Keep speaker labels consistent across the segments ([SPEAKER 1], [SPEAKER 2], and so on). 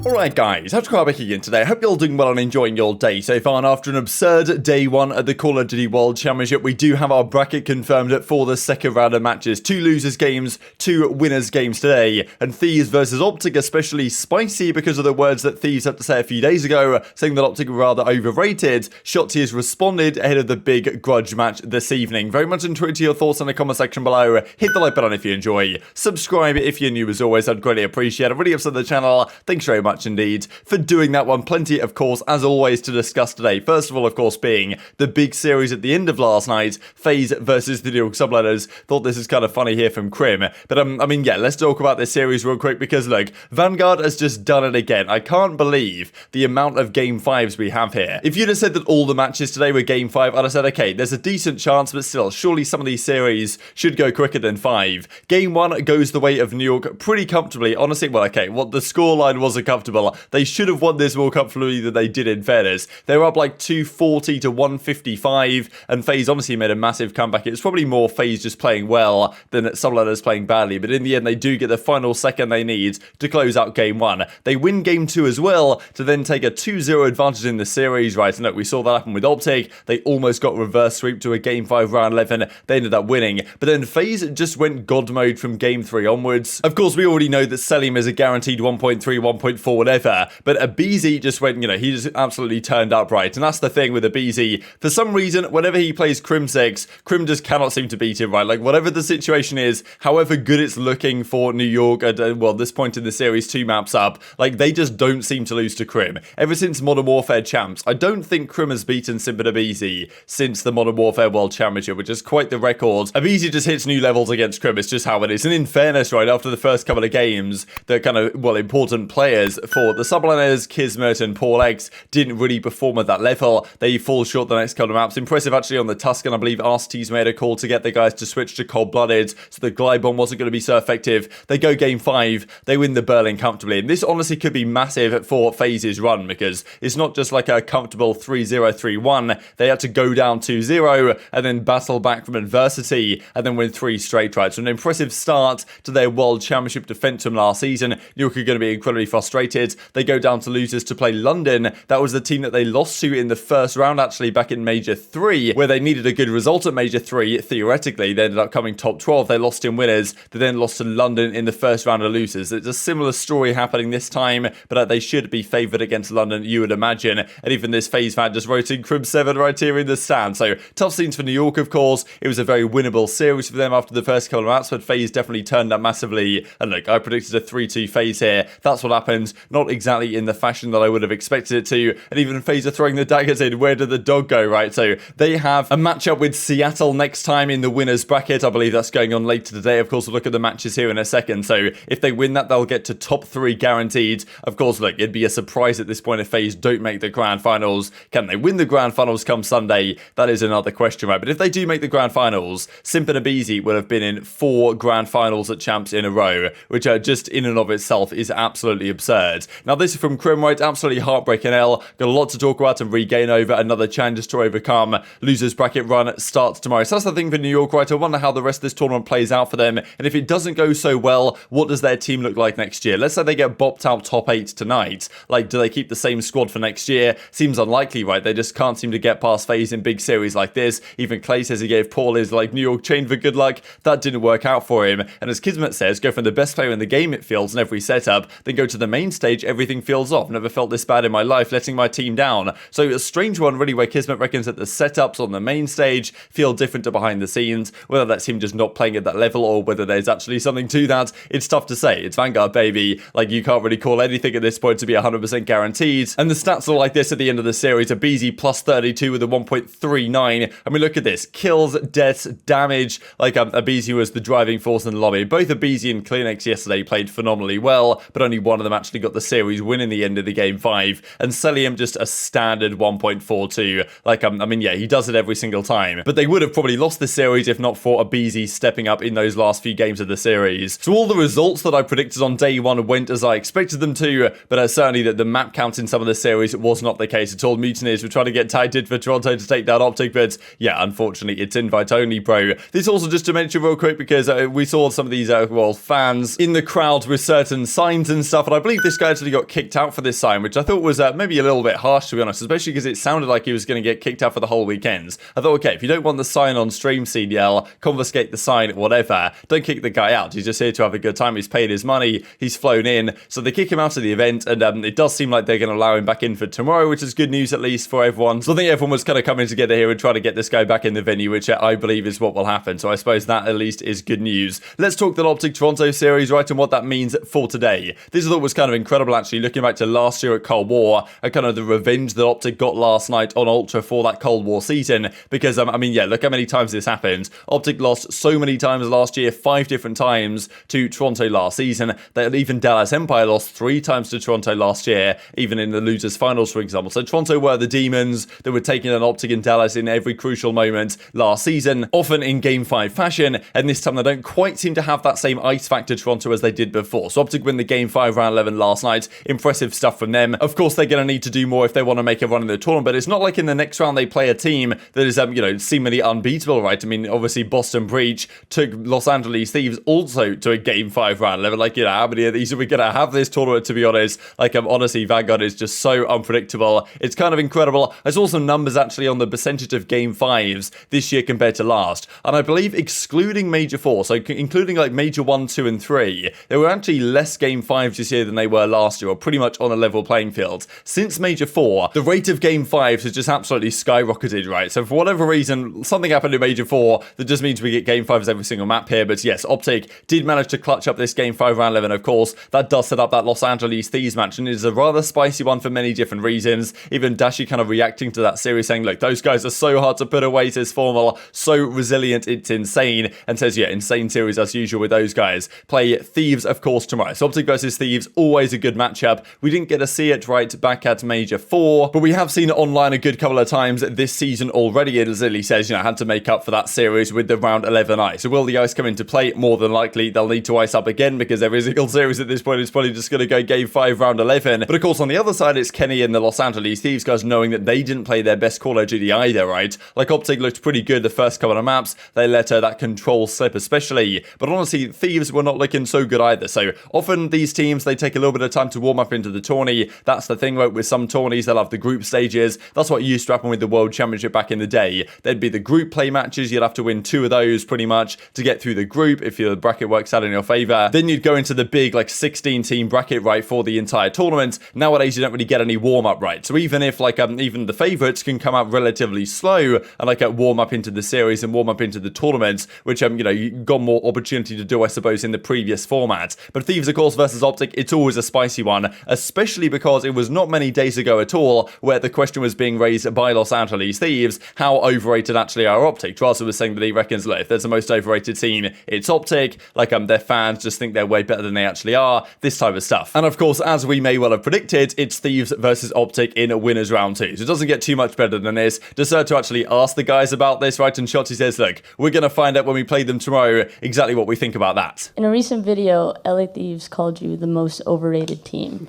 [SPEAKER 1] Alright guys, TacticalRab back again today. I hope you're all doing well and enjoying your day so far. And after an absurd day one at the Call of Duty World Championship, we do have our bracket confirmed for the second round of matches. 2 losers games, 2 winners games today. And Thieves versus OpTic especially spicy because of the words that Thieves had to say a few days ago, saying that OpTic were rather overrated. Shotzzy has responded ahead of the big grudge match this evening. Very much intrigued to your thoughts in the comment section below. Hit the like button if you enjoy. Subscribe if you're new as always, I'd greatly appreciate it. Really upset the channel. Thanks very much indeed for doing that one. Plenty, of course, as always, to discuss today. First of all, of course, being the big series at the end of last night, FaZe versus the New York Subliners. Thought this is kind of funny here from Crim. But, I mean, yeah, let's talk about this series real quick because, look, Vanguard has just done it again. I can't believe the amount of Game 5s we have here. If you'd have said that all the matches today were Game 5, I'd have said, okay, there's a decent chance, but still, surely some of these series should go quicker than 5. Game 1 goes the way of New York pretty comfortably. Honestly, well, okay, well, the scoreline wasn't comfortable. They should have won this more comfortably than they did in fairness. They were up like 240 to 155, and FaZe honestly made a massive comeback. It's probably more FaZe just playing well than Subliners playing badly, but in the end, they do get the final second they need to close out Game 1. They win Game 2 as well, to then take a 2-0 advantage in the series, right? And look, we saw that happen with OpTic. They almost got reverse sweep to a Game 5 round 11. They ended up winning, but then FaZe just went God mode from Game 3 onwards. Of course, we already know that Cellium is a guaranteed 1.3, 1.4, whatever, but aBeZy just went, you know, he just absolutely turned up, right? And that's the thing with aBeZy. For some reason, whenever he plays Crimsix, Crim just cannot seem to beat him, right? Like, whatever the situation is, however good it's looking for New York at, well, this point in the series, 2 maps up, like, they just don't seem to lose to Crim. Ever since Modern Warfare Champs, I don't think Crim has beaten Simp and aBeZy since the Modern Warfare World Championship, which is quite the record. aBeZy just hits new levels against Crim. It's just how it is. And in fairness, right, after the first couple of games, the kind of, well, important players for the Subliners, Gismo and PaulX didn't really perform at that level. They fall short the next couple of maps. Impressive actually on the Tuscan. I believe Arcitys made a call to get the guys to switch to cold-blooded, so the glide bomb wasn't going to be so effective. They go Game 5. They win the Berlin comfortably. And this honestly could be massive for FaZe's run because it's not just like a comfortable 3-0, 3-1. They had to go down 2-0 and then battle back from adversity and then win 3 straight, right? So an impressive start to their World Championship defense from last season. New York are going to be incredibly frustrated. They go down to losers to play London. That was the team that they lost to in the first round, actually, back in Major 3, where they needed a good result at Major 3. Theoretically, they ended up coming top 12. They lost in winners. They then lost to London in the first round of losers. It's a similar story happening this time, but they should be favoured against London, you would imagine. And even this FaZe fan just wrote in Crim 7 right here in the stand. So, tough scenes for New York, of course. It was a very winnable series for them after the first couple of maps, but FaZe definitely turned up massively. And look, I predicted a 3-2 FaZe here. That's what happened. Not exactly in the fashion that I would have expected it to. And even FaZe are throwing the daggers in. Where did the dog go, right? So they have a matchup with Seattle next time in the winners bracket. I believe that's going on later today. Of course, we'll look at the matches here in a second. So if they win that, they'll get to top 3 guaranteed. Of course, look, it'd be a surprise at this point if FaZe don't make the grand finals. Can they win the grand finals come Sunday? That is another question, right? But if they do make the grand finals, Simp and aBeZy will have been in 4 grand finals at champs in a row, which are just in and of itself is absolutely absurd. Now, this is from Crim, right? Absolutely heartbreaking L. Got a lot to talk about and regain over. Another challenges to overcome. Losers bracket run starts tomorrow. So that's the thing for New York, right? I wonder how the rest of this tournament plays out for them. And if it doesn't go so well, what does their team look like next year? Let's say they get bopped out top 8 tonight. Like, do they keep the same squad for next year? Seems unlikely, right? They just can't seem to get past FaZe in big series like this. Even Clay says he gave Paul his, like, New York chain for good luck. That didn't work out for him. And as Kismet says, go from the best player in the game, it feels, in every setup, then go to the main stage, everything feels off. Never felt this bad in my life, letting my team down. So a strange one, really, where Kismet reckons that the setups on the main stage feel different to behind the scenes. Whether that's him just not playing at that level or whether there's actually something to that, it's tough to say. It's Vanguard, baby. Like, you can't really call anything at this point to be 100% guaranteed. And the stats are like this at the end of the series. aBeZy plus 32 with a 1.39. I mean, look at this. Kills, deaths, damage. Like, aBeZy was the driving force in the lobby. Both aBeZy and CleanX yesterday played phenomenally well, but only one of them actually got the series win in the end of the Game 5. And Cellium just a standard 1.42. Like, I mean, yeah, he does it every single time. But they would have probably lost the series if not for aBeZy stepping up in those last few games of the series. So all the results that I predicted on day 1 went as I expected them to, but certainly that the map count in some of the series was not the case at all. Mutineers were trying to get tagged for Toronto to take down OpTic, but yeah, unfortunately, it's invite only, bro. This also just to mention real quick because we saw some of these, well, fans in the crowd with certain signs and stuff, and I believe this this guy actually got kicked out for this sign, which I thought was maybe a little bit harsh, to be honest, especially because it sounded like he was going to get kicked out for the whole weekend. I thought, okay, if you don't want the sign on stream, CDL, confiscate the sign, whatever. Don't kick the guy out. He's just here to have a good time. He's paid his money. He's flown in. So they kick him out of the event, and it does seem like they're going to allow him back in for tomorrow, which is good news, at least for everyone. So I think everyone was kind of coming together here and trying to get this guy back in the venue, which I believe is what will happen. So I suppose that at least is good news. Let's talk the OpTic Toronto series, right, and what that means for today. This I thought was kind of incredible, actually, looking back to last year at Cold War and kind of the revenge that OpTic got last night on Ultra for that Cold War season. Because, I mean, yeah, look how many times this happened. OpTic lost so many times last year, 5 different times to Toronto last season. That even Dallas Empire lost 3 times to Toronto last year, even in the losers finals, for example. So Toronto were the demons that were taking on OpTic and Dallas in every crucial moment last season, often in Game 5 fashion, and this time they don't quite seem to have that same ice factor Toronto as they did before. So OpTic win the Game 5 round 11 last night. Impressive stuff from them. Of course, they're going to need to do more if they want to make a run in the tournament, but it's not like in the next round they play a team that is, you know, seemingly unbeatable, right? I mean, obviously Boston Breach took Los Angeles Thieves also to a Game 5 round 11. Like, you know, how many of these are we going to have this tournament, to be honest? Like, honestly, Vanguard is just so unpredictable. It's kind of incredible. I saw some numbers actually on the percentage of Game 5s this year compared to last, and I believe excluding Major 4, so including like Major 1, 2, and 3, there were actually less Game 5s this year than they were last year, or pretty much on a level playing field. Since Major 4, the rate of Game 5s has just absolutely skyrocketed, right? So for whatever reason, something happened in Major 4 that just means we get Game 5s every single map here. But yes, OpTic did manage to clutch up this Game 5 round 11, of course. That does set up that Los Angeles Thieves match, and it is a rather spicy one for many different reasons. Even Dashy kind of reacting to that series, saying, look, those guys are so hard to put away, says Formal, so resilient, it's insane, and says, yeah, insane series as usual with those guys. Play Thieves, of course, tomorrow. So OpTic versus Thieves, always a good matchup. We didn't get to see it right back at Major 4, but we have seen it online a good couple of times this season already. It literally says, you know, had to make up for that series with the round 11 ice. So will the ice come into play? More than likely, they'll need to ice up again because every single series at this point is probably just going to go Game 5, round 11. But of course, on the other side, it's Kenny and the Los Angeles Thieves guys knowing that they didn't play their best Call of Duty either, right? Like, OpTic looked pretty good the first couple of maps. They let that control slip especially. But honestly, Thieves were not looking so good either. So often these teams, they take a little bit of time to warm up into the tourney. That's the thing, right? With some tourneys, they'll have the group stages. That's what used to happen with the World Championship back in the day. There'd be the group play matches. You'd have to win 2 of those pretty much to get through the group if your bracket works out in your favor. Then you'd go into the big, like, 16-team bracket, right, for the entire tournament. Nowadays, you don't really get any warm-up, right? So even if, like, even the favorites can come out relatively slow and, like, warm up into the series and warm up into the tournaments, which, you know, you got more opportunity to do, I suppose, in the previous format. But Thieves, of course, versus OpTic, it's always a spicy one, especially because it was not many days ago at all where the question was being raised by Los Angeles Thieves, how overrated actually are OpTic. Drazah was saying that he reckons, look, if there's the most overrated team, it's OpTic. Like, their fans just think they're way better than they actually are, this type of stuff. And of course, as we may well have predicted, it's Thieves versus OpTic in a winners round 2. So it doesn't get too much better than this. Decided to actually ask the guys about this, right? And Shotzzy says, look, we're going to find out when we play them tomorrow exactly what we think about that.
[SPEAKER 2] In a recent video, LA Thieves called you the most overrated team.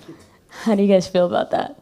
[SPEAKER 2] How do you guys feel about that?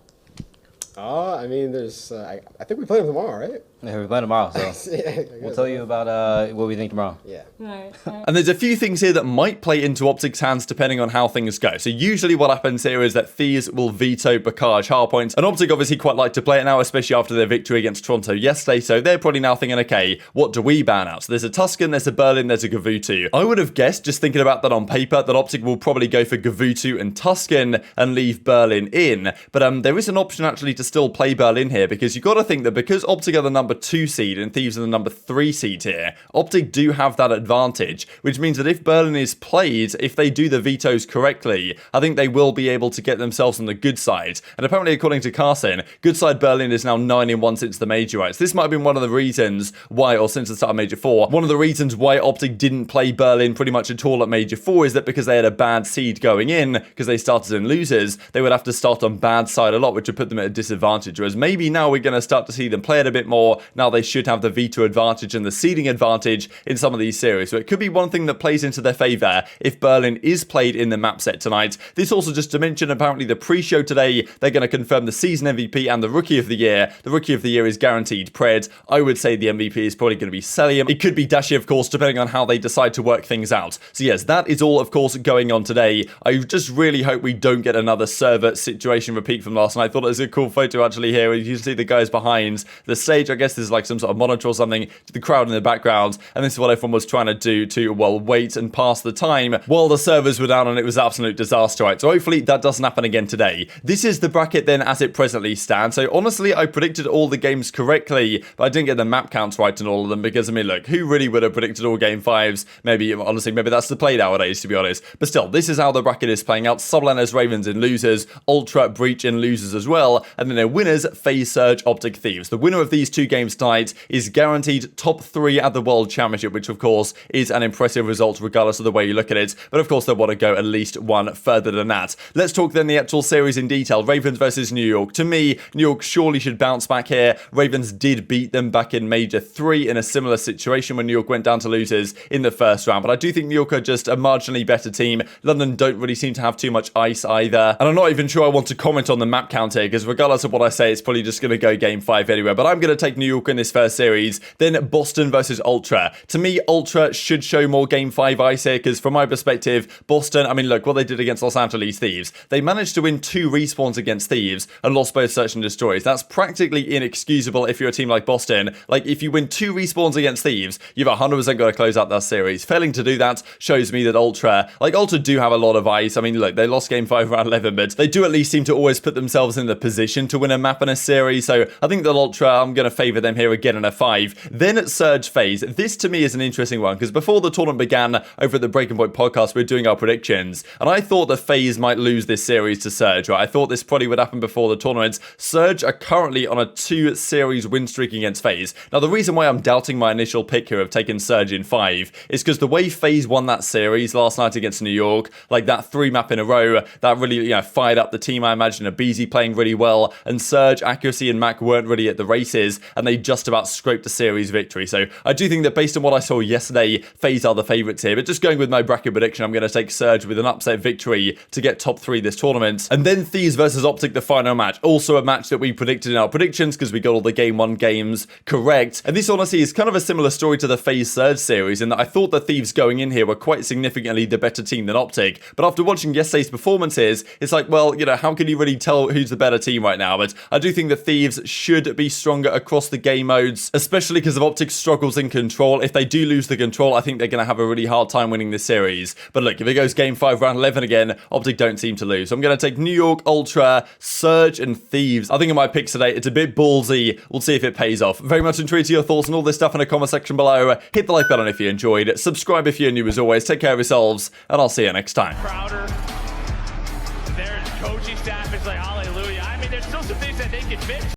[SPEAKER 3] I mean, there's, I think we play them tomorrow, right?
[SPEAKER 4] Yeah, we play tomorrow, so
[SPEAKER 3] yeah,
[SPEAKER 4] we'll tell you about what we think tomorrow.
[SPEAKER 3] Yeah.
[SPEAKER 2] Right.
[SPEAKER 1] And there's a few things here that might play into OpTic's hands depending on how things go. So usually what happens here is that Thieves will veto Bacage hardpoint, and OpTic obviously quite like to play it now, especially after their victory against Toronto yesterday, so they're probably now thinking, okay, what do we ban out? So there's a Tuscan, there's a Berlin, there's a Gavutu. I would have guessed, just thinking about that on paper, that OpTic will probably go for Gavutu and Tuscan and leave Berlin in, but there is an option actually to still play Berlin here, because you've got to think that because OpTic are the number 2 seed and Thieves are the number 3 seed here, OpTic do have that advantage, which means that if Berlin is played, if they do the vetoes correctly, I think they will be able to get themselves on the good side. And apparently, according to Carson, good side Berlin is now 9-1 since the major, right? So this might have been one of the reasons why, or since the start of Major 4, one of the reasons why OpTic didn't play Berlin pretty much at all at Major 4 is that because they had a bad seed going in, because they started in losers, they would have to start on bad side a lot, which would put them at a disadvantage. Whereas maybe now we're going to start to see them play it a bit more, now they should have the veto advantage and the seeding advantage in some of these series. So it could be one thing that plays into their favor if Berlin is played in the map set tonight. This also just to mention, apparently the pre-show today, they're going to confirm the season MVP and the Rookie of the Year. The Rookie of the Year is guaranteed Pred. I would say the MVP is probably going to be Cellium. It could be Dashy, of course, depending on how they decide to work things out. So yes, that is all, of course, going on today. I just really hope we don't get another server situation repeat from last night. I thought it was a cool photo actually here. You can see the guys behind the stage. I guess there's like some sort of monitor or something to the crowd in the background. And this is what everyone was trying to do to, well, wait and pass the time while the servers were down, and it was absolute disaster, right? So hopefully that doesn't happen again today. This is the bracket then as it presently stands. So honestly, I predicted all the games correctly, but I didn't get the map counts right in all of them because, I mean, look, who really would have predicted all game 5s? Maybe, honestly, maybe that's the play nowadays, to be honest. But still, this is how the bracket is playing out. Subliners, Ravens in losers, Ultra, Breach in losers as well, and then their winners, FaZe, Surge, OpTic, Thieves. The winner of these two games tonight is guaranteed top 3 at the World Championship, which of course is an impressive result regardless of the way you look at it, but of course they want to go at least one further than that. Let's talk then the actual series in detail. Ravens versus New York. To me, New York surely should bounce back here. Ravens did beat them back in Major 3 in a similar situation when New York went down to losers in the first round, but I do think New York are just a marginally better team. London don't really seem to have too much ice either, and I'm not even sure I want to comment on the map count here, because regardless of what I say, it's probably just going to go game 5 anyway, but I'm going to take New York in this first series. Then Boston versus Ultra. To me, Ultra should show more game 5 ice here, because from my perspective, Boston, I mean, look, what they did against Los Angeles Thieves. They managed to win 2 respawns against Thieves and lost both search and destroys. That's practically inexcusable if you're a team like Boston. Like, if you win 2 respawns against Thieves, you've 100% got to close out that series. Failing to do that shows me that Ultra do have a lot of ice. I mean, look, they lost game 5 round 11, but they do at least seem to always put themselves in the position to win a map in a series. So I think that Ultra, I'm going to favor them here again in a 5. Then at Surge FaZe. This to me is an interesting one, because before the tournament began over at the Breaking Point podcast, we were doing our predictions, and I thought that FaZe might lose this series to Surge, right? I thought this probably would happen before the tournament. Surge are currently on a 2-series win streak against FaZe. Now, the reason why I'm doubting my initial pick here of taking Surge in 5 is because the way FaZe won that series last night against New York, like that 3 map in a row, that really, fired up the team. I imagine aBeZy playing really well, and Surge, Accuracy, and Mac weren't really at the races, and they just about scraped a series victory. So I do think that based on what I saw yesterday, FaZe are the favourites here, but just going with my bracket prediction, I'm going to take Surge with an upset victory to get top 3 this tournament. And then Thieves versus OpTic, the final match. Also a match that we predicted in our predictions because we got all the game 1 games correct. And this honestly is kind of a similar story to the FaZe Surge series, in that I thought the Thieves going in here were quite significantly the better team than OpTic, but after watching yesterday's performances, it's like, well, how can you really tell who's the better team right now? But I do think the Thieves should be stronger across the game modes, especially because of OpTic's struggles in control. If they do lose the control, I think they're going to have a really hard time winning this series. But look, if it goes game 5 round 11 again, OpTic don't seem to lose. So I'm going to take New York, Ultra, Surge, and Thieves. I think in my picks today, it's a bit ballsy. We'll see if it pays off. Very much intrigued to your thoughts on all this stuff in the comment section below. Hit the like button if you enjoyed. Subscribe if you're new as always. Take care of yourselves, and I'll see you next time.
[SPEAKER 5] Crowder, their coaching staff is like, hallelujah. I mean, there's still some things that they can fix.